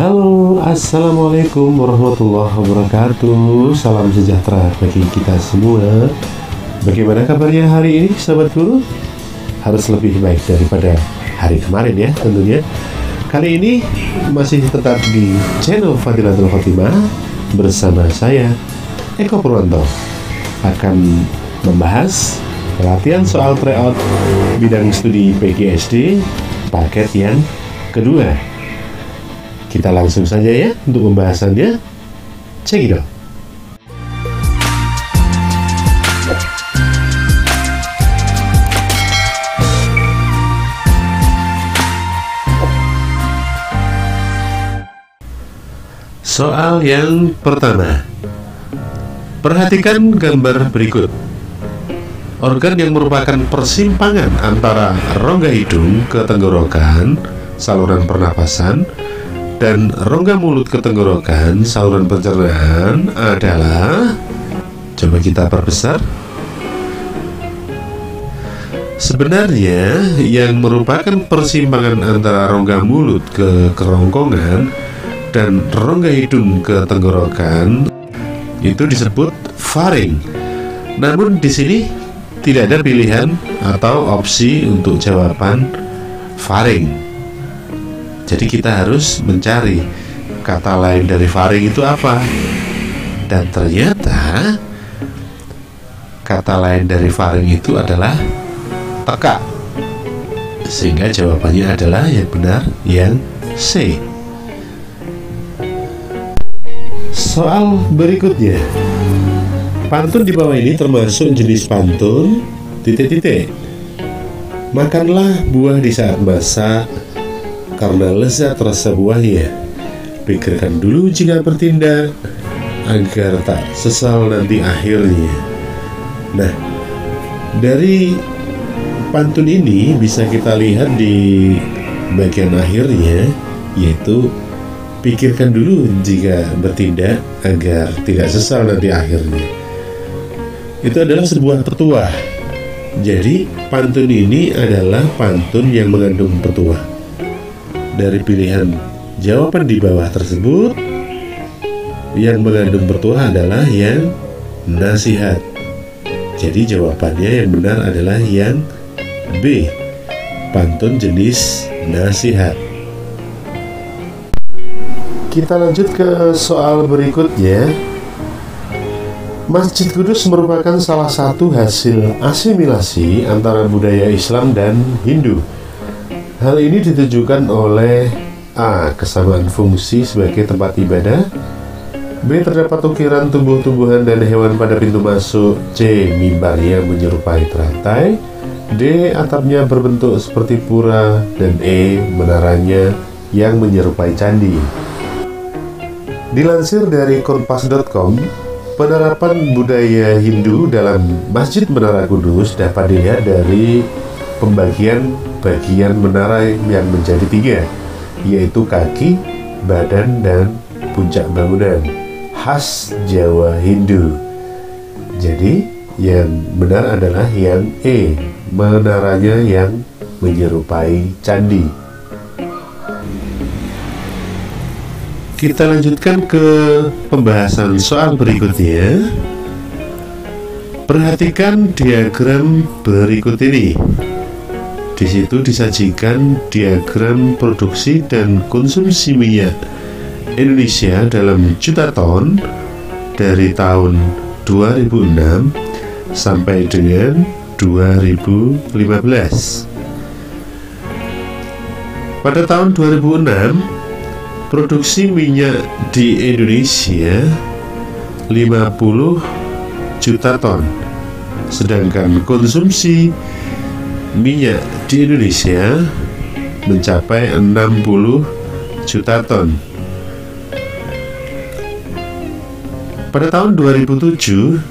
Halo, assalamualaikum warahmatullahi wabarakatuh. Salam sejahtera bagi kita semua. Bagaimana kabarnya hari ini, sahabat guru? Harus lebih baik daripada hari kemarin ya, tentunya. Kali ini masih tetap di channel Fadilatul Khotimah bersama saya, Eko Purwanto, akan membahas pelatihan soal tryout bidang studi PGSD paket yang kedua. Kita langsung saja ya untuk pembahasannya. Cekidot. Soal yang pertama. Perhatikan gambar berikut. Organ yang merupakan persimpangan antara rongga hidung ke tenggorokan, saluran pernapasan, dan rongga mulut ke tenggorokan, saluran pencernaan adalah, coba kita perbesar. Sebenarnya yang merupakan persimpangan antara rongga mulut ke kerongkongan dan rongga hidung ke tenggorokan itu disebut faring. Namun di sini tidak ada pilihan atau opsi untuk jawaban faring. Jadi kita harus mencari kata lain dari faring itu apa. Dan ternyata kata lain dari faring itu adalah teka. Sehingga jawabannya adalah yang benar, yang C. Soal berikutnya. Pantun di bawah ini termasuk jenis pantun titik-titik. Makanlah buah di saat masak, karena lezat rasa buahnya. Pikirkan dulu jika bertindak, agar tak sesal nanti akhirnya. Nah, dari pantun ini bisa kita lihat di bagian akhirnya, yaitu pikirkan dulu jika bertindak, agar tidak sesal nanti akhirnya. Itu adalah sebuah petuah. Jadi pantun ini adalah pantun yang mengandung petuah. Dari pilihan jawaban di bawah tersebut, yang mengandung petuah adalah yang nasihat. Jadi jawabannya yang benar adalah yang B, pantun jenis nasihat. Kita lanjut ke soal berikutnya. Masjid Kudus merupakan salah satu hasil asimilasi antara budaya Islam dan Hindu. Hal ini ditujukan oleh A. Kesamaan fungsi sebagai tempat ibadah, B. Terdapat ukiran tumbuh-tumbuhan dan hewan pada pintu masuk, C. Mimbar yang menyerupai teratai, D. Atapnya berbentuk seperti pura, dan E. Menaranya yang menyerupai candi. Dilansir dari kompas.com, penerapan budaya Hindu dalam Masjid Menara Kudus dapat dilihat dari pembagian bagian menara yang menjadi 3, yaitu kaki, badan, dan puncak bangunan khas Jawa Hindu. Jadi yang benar adalah yang E, menaranya yang menyerupai candi. Kita lanjutkan ke pembahasan soal berikutnya. Perhatikan diagram berikut ini. Di situ disajikan diagram produksi dan konsumsi minyak Indonesia dalam juta ton dari tahun 2006 sampai dengan 2015. Pada tahun 2006, produksi minyak di Indonesia 50 juta ton, sedangkan konsumsi minyak di Indonesia mencapai 60 juta ton. Pada tahun 2007,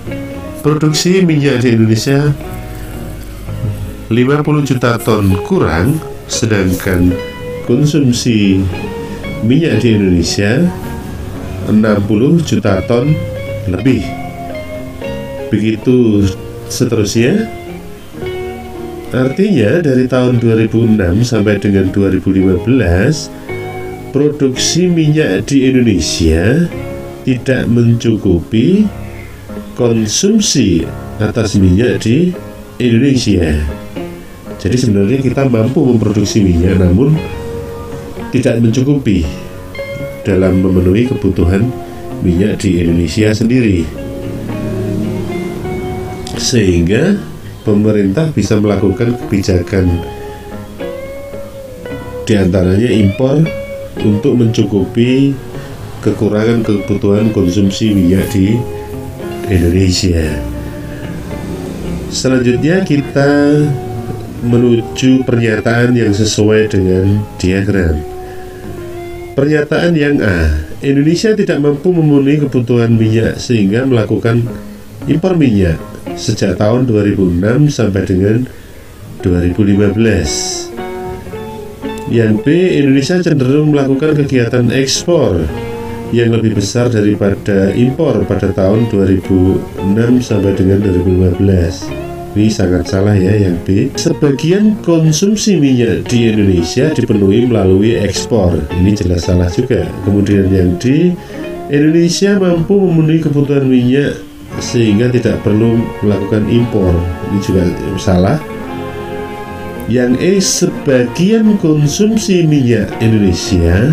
produksi minyak di Indonesia 50 juta ton kurang, sedangkan konsumsi minyak di Indonesia 60 juta ton lebih. Begitu seterusnya. Artinya dari tahun 2006 sampai dengan 2015 produksi minyak di Indonesia tidak mencukupi konsumsi atas minyak di Indonesia. Jadi sebenarnya kita mampu memproduksi minyak, namun tidak mencukupi dalam memenuhi kebutuhan minyak di Indonesia sendiri, sehingga pemerintah bisa melakukan kebijakan diantaranya impor untuk mencukupi kekurangan kebutuhan konsumsi minyak di Indonesia. Selanjutnya kita menuju pernyataan yang sesuai dengan diagram. Pernyataan yang A, Indonesia tidak mampu memenuhi kebutuhan minyak sehingga melakukan impor minyak sejak tahun 2006 sampai dengan 2015. Yang B, Indonesia cenderung melakukan kegiatan ekspor yang lebih besar daripada impor pada tahun 2006 sampai dengan 2015. Ini sangat salah ya yang B. Sebagian konsumsi minyak di Indonesia dipenuhi melalui ekspor. Ini jelas salah juga. Kemudian yang D, Indonesia mampu memenuhi kebutuhan minyak sehingga tidak perlu melakukan impor. Ini juga salah. Yang E, sebagian konsumsi minyak Indonesia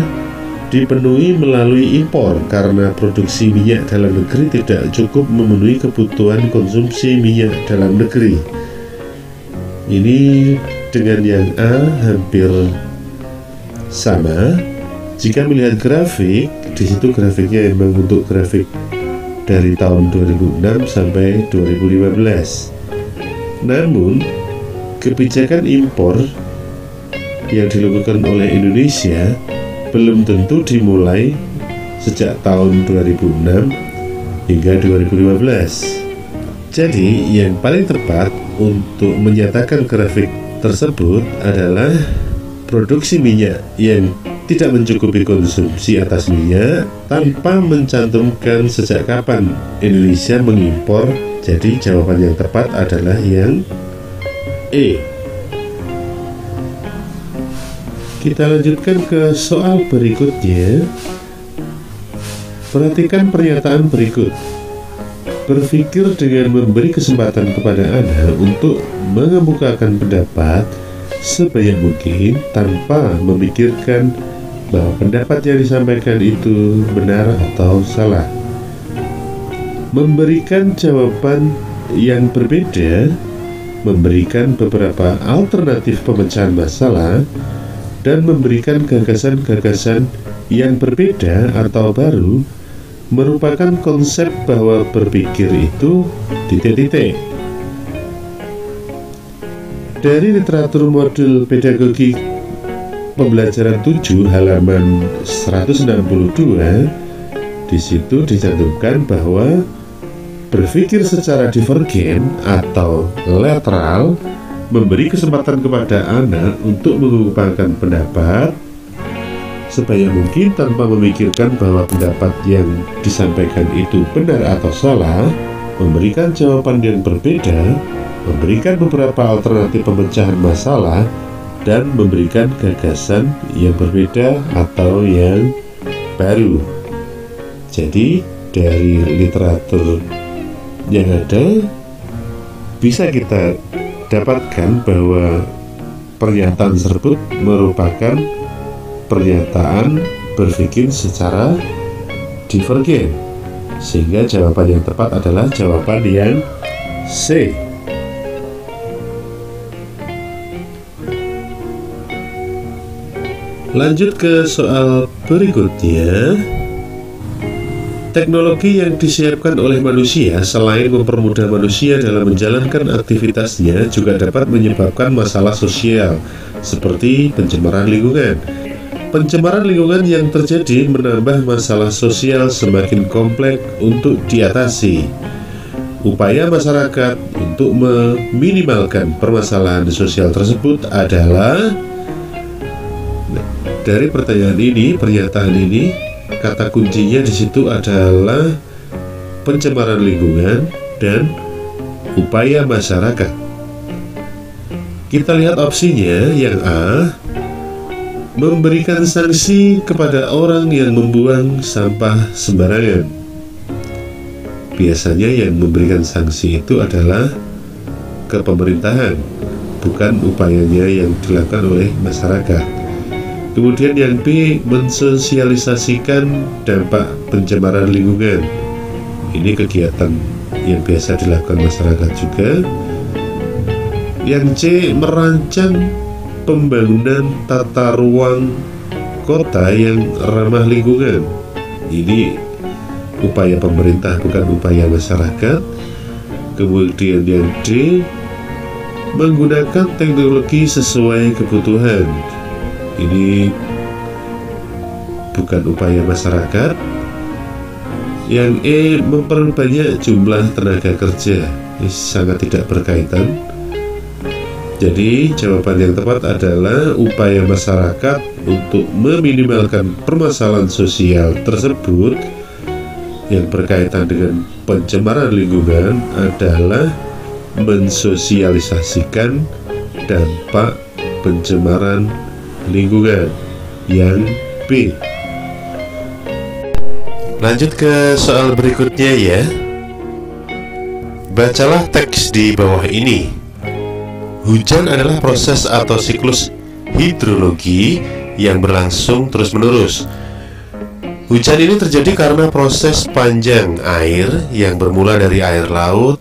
dipenuhi melalui impor karena produksi minyak dalam negeri tidak cukup memenuhi kebutuhan konsumsi minyak dalam negeri. Ini dengan yang A hampir sama. Jika melihat grafik, di situ grafiknya memang untuk grafik dari tahun 2006 sampai 2015. Namun kebijakan impor yang dilakukan oleh Indonesia belum tentu dimulai sejak tahun 2006 hingga 2015. Jadi yang paling tepat untuk menyatakan grafik tersebut adalah produksi minyak yang tidak mencukupi konsumsi atas minyak tanpa mencantumkan sejak kapan Indonesia mengimpor. Jadi jawaban yang tepat adalah yang E. Kita lanjutkan ke soal berikutnya. Perhatikan pernyataan berikut. Berpikir dengan memberi kesempatan kepada Anda untuk mengemukakan pendapat sebanyak mungkin tanpa memikirkan bahwa pendapat yang disampaikan itu benar atau salah. Memberikan jawaban yang berbeda, memberikan beberapa alternatif pemecahan masalah, dan memberikan gagasan-gagasan yang berbeda atau baru merupakan konsep bahwa berpikir itu titik-titik. Dari literatur modul pedagogi pembelajaran 7 halaman 162, di situ dicantumkan bahwa berpikir secara divergen atau lateral memberi kesempatan kepada anak untuk mengungkapkan pendapat sebanyak mungkin tanpa memikirkan bahwa pendapat yang disampaikan itu benar atau salah, memberikan jawaban yang berbeda, memberikan beberapa alternatif pemecahan masalah, dan memberikan gagasan yang berbeda atau yang baru. Jadi dari literatur yang ada bisa kita dapatkan bahwa pernyataan tersebut merupakan pernyataan berpikir secara divergen, sehingga jawaban yang tepat adalah jawaban yang C. Lanjut ke soal berikutnya. Teknologi yang disiapkan oleh manusia selain mempermudah manusia dalam menjalankan aktivitasnya juga dapat menyebabkan masalah sosial seperti pencemaran lingkungan. Pencemaran lingkungan yang terjadi menambah masalah sosial semakin kompleks untuk diatasi. Upaya masyarakat untuk meminimalkan permasalahan sosial tersebut adalah, dari pertanyaan ini, pernyataan ini, kata kuncinya di situ adalah pencemaran lingkungan dan upaya masyarakat. Kita lihat opsinya yang A, memberikan sanksi kepada orang yang membuang sampah sembarangan. Biasanya yang memberikan sanksi itu adalah ke pemerintahan, bukan upayanya yang dilakukan oleh masyarakat. Kemudian yang B, mensosialisasikan dampak pencemaran lingkungan. Ini kegiatan yang biasa dilakukan masyarakat juga. Yang C, merancang pembangunan tata ruang kota yang ramah lingkungan. Ini upaya pemerintah, bukan upaya masyarakat. Kemudian yang D, menggunakan teknologi sesuai kebutuhan. Ini bukan upaya masyarakat. Yang E, memperbanyak jumlah tenaga kerja. Ini sangat tidak berkaitan. Jadi jawaban yang tepat adalah upaya masyarakat untuk meminimalkan permasalahan sosial tersebut yang berkaitan dengan pencemaran lingkungan adalah mensosialisasikan dampak pencemaran lingkungan. Yang B. Lanjut ke soal berikutnya ya. Bacalah teks di bawah ini. Hujan adalah proses atau siklus hidrologi yang berlangsung terus-menerus. Hujan ini terjadi karena proses panjang air yang bermula dari air laut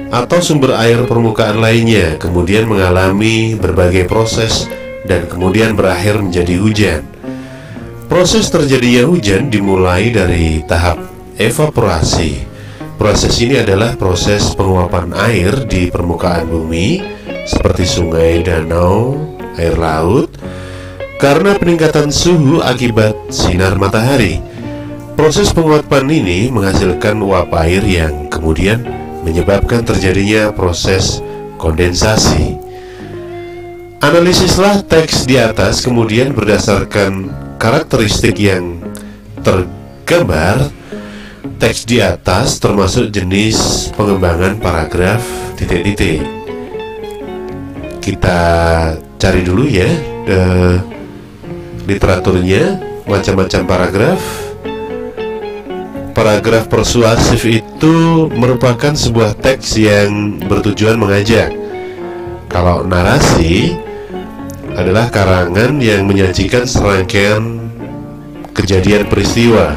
atau sumber air permukaan lainnya, kemudian mengalami berbagai proses dan kemudian berakhir menjadi hujan. Proses terjadinya hujan dimulai dari tahap evaporasi. Proses ini adalah proses penguapan air di permukaan bumi seperti sungai, danau, air laut karena peningkatan suhu akibat sinar matahari. Proses penguapan ini menghasilkan uap air yang kemudian menyebabkan terjadinya proses kondensasi. Analisislah teks di atas, kemudian berdasarkan karakteristik yang tergambar teks di atas termasuk jenis pengembangan paragraf titik-titik. Kita cari dulu ya literaturnya, macam-macam paragraf. Paragraf persuasif itu merupakan sebuah teks yang bertujuan mengajak. Kalau narasi adalah karangan yang menyajikan serangkaian kejadian peristiwa.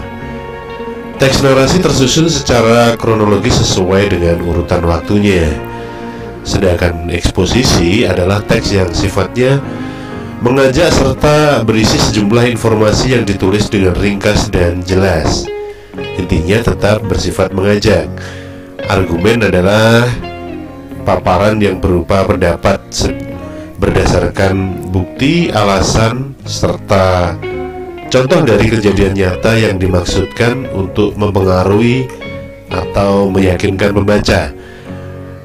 Teks narasi tersusun secara kronologis sesuai dengan urutan waktunya. Sedangkan eksposisi adalah teks yang sifatnya mengajak serta berisi sejumlah informasi yang ditulis dengan ringkas dan jelas. Intinya tetap bersifat mengajak. Argumen adalah paparan yang berupa pendapat berdasarkan bukti, alasan, serta contoh dari kejadian nyata yang dimaksudkan untuk mempengaruhi atau meyakinkan pembaca.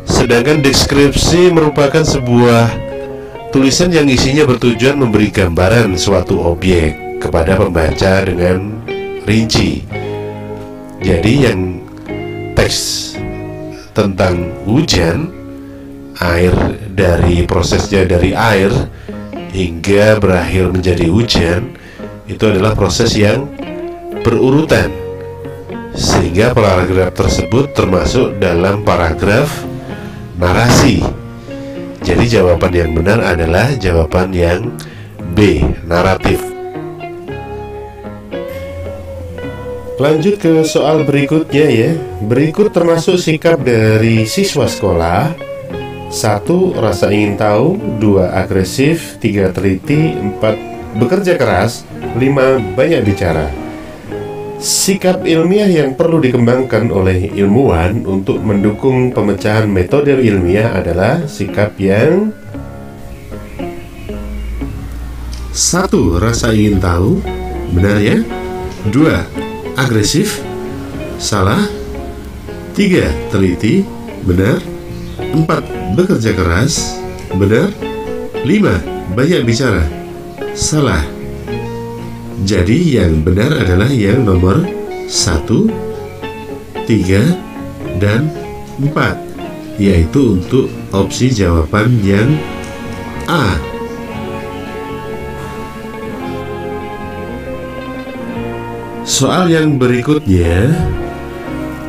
Sedangkan deskripsi merupakan sebuah tulisan yang isinya bertujuan memberi gambaran suatu objek kepada pembaca dengan rinci. Jadi yang teks tentang hujan, air dari prosesnya dari air hingga berakhir menjadi hujan, itu adalah proses yang berurutan, sehingga paragraf tersebut termasuk dalam paragraf narasi. Jadi jawaban yang benar adalah jawaban yang B, naratif. Lanjut ke soal berikutnya ya. Berikut termasuk sikap dari siswa sekolah. 1. Rasa ingin tahu. 2. Agresif. 3. Teliti. 4. Bekerja keras. 5. Banyak bicara. Sikap ilmiah yang perlu dikembangkan oleh ilmuwan untuk mendukung pemecahan metode ilmiah adalah sikap yang 1. Rasa ingin tahu. Benar ya. 2. Agresif. Salah. 3. Teliti. Benar. 4. Bekerja keras. Benar. 5. Banyak bicara. Salah. Jadi yang benar adalah yang nomor 1, 3, dan 4, yaitu untuk opsi jawaban yang A. Soal yang berikutnya.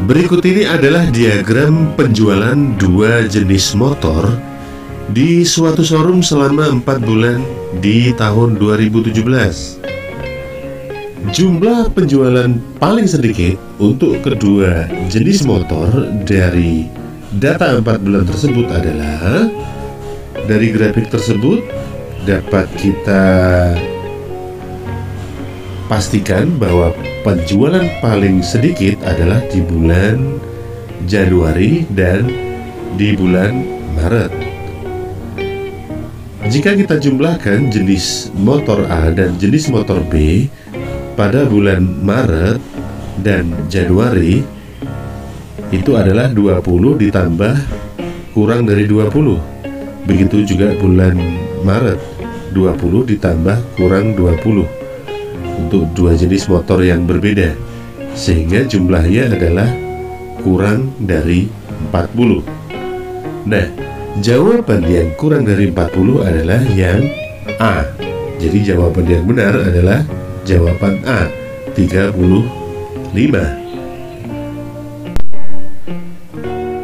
Berikut ini adalah diagram penjualan dua jenis motor di suatu showroom selama 4 bulan di tahun 2017. Jumlah penjualan paling sedikit untuk kedua jenis motor dari data 4 bulan tersebut adalah, dari grafik tersebut dapat kita pastikan bahwa penjualan paling sedikit adalah di bulan Januari dan di bulan Maret. Jika kita jumlahkan jenis motor A dan jenis motor B pada bulan Maret dan Januari, itu adalah 20 ditambah kurang dari 20. Begitu juga bulan Maret, 20 ditambah kurang 20 untuk dua jenis motor yang berbeda, sehingga jumlahnya adalah kurang dari 40. Nah, jawaban yang kurang dari 40 adalah yang A. Jadi jawaban yang benar adalah jawaban A, 35.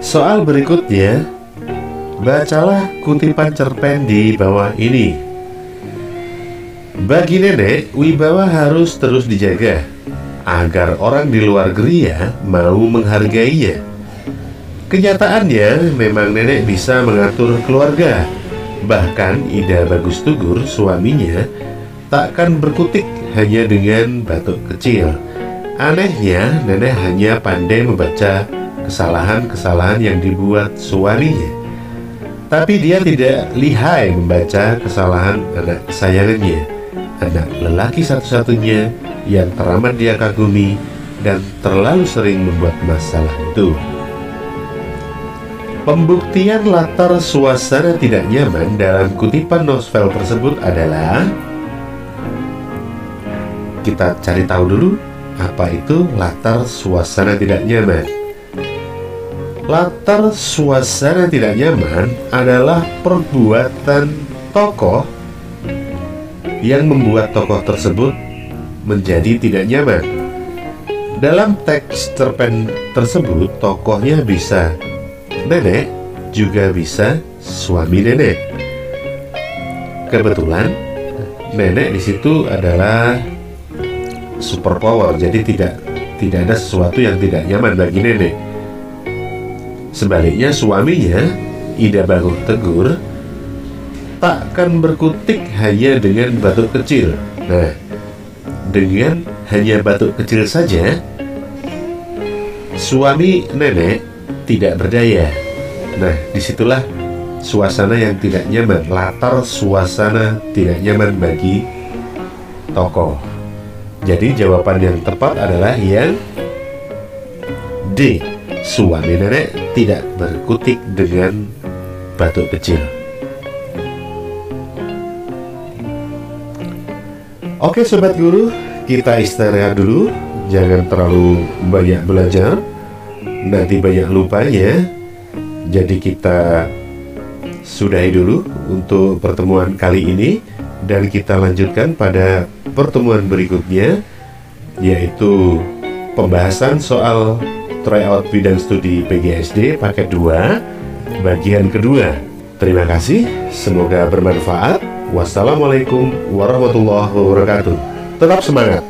Soal berikutnya, bacalah kutipan cerpen di bawah ini. Bagi nenek, wibawa harus terus dijaga agar orang di luar geria mau menghargainya. Kenyataannya, memang nenek bisa mengatur keluarga. Bahkan Ida Bagus Tugur, suaminya, takkan berkutik hanya dengan batuk kecil. Anehnya, nenek hanya pandai membaca kesalahan-kesalahan yang dibuat suaminya. Tapi dia tidak lihai membaca kesalahan anak kesayangannya, anak lelaki satu-satunya yang teramat dia kagumi dan terlalu sering membuat masalah itu. Pembuktian latar suasana tidak nyaman dalam kutipan novel tersebut adalah, kita cari tahu dulu apa itu latar suasana tidak nyaman. Latar suasana tidak nyaman adalah perbuatan tokoh yang membuat tokoh tersebut menjadi tidak nyaman. Dalam teks cerpen tersebut, tokohnya bisa nenek, juga bisa suami nenek. Kebetulan nenek di situ adalah super power, jadi tidak ada sesuatu yang tidak nyaman bagi nenek. Sebaliknya suaminya, Ida Bagus Tugur, takkan berkutik hanya dengan batuk kecil. Nah, dengan hanya batuk kecil saja, suami nenek tidak berdaya. Nah, disitulah suasana yang tidak nyaman, latar suasana tidak nyaman bagi tokoh. Jadi jawaban yang tepat adalah yang D. Suami nenek tidak berkutik dengan batuk kecil. Oke sobat guru, kita istirahat dulu. Jangan terlalu banyak belajar, nanti banyak lupanya. Jadi kita sudahi dulu untuk pertemuan kali ini, dan kita lanjutkan pada pertemuan berikutnya, yaitu pembahasan soal tryout bidang studi PGSD paket 2 bagian kedua. Terima kasih, semoga bermanfaat. Wassalamualaikum warahmatullahi wabarakatuh. Tetap semangat.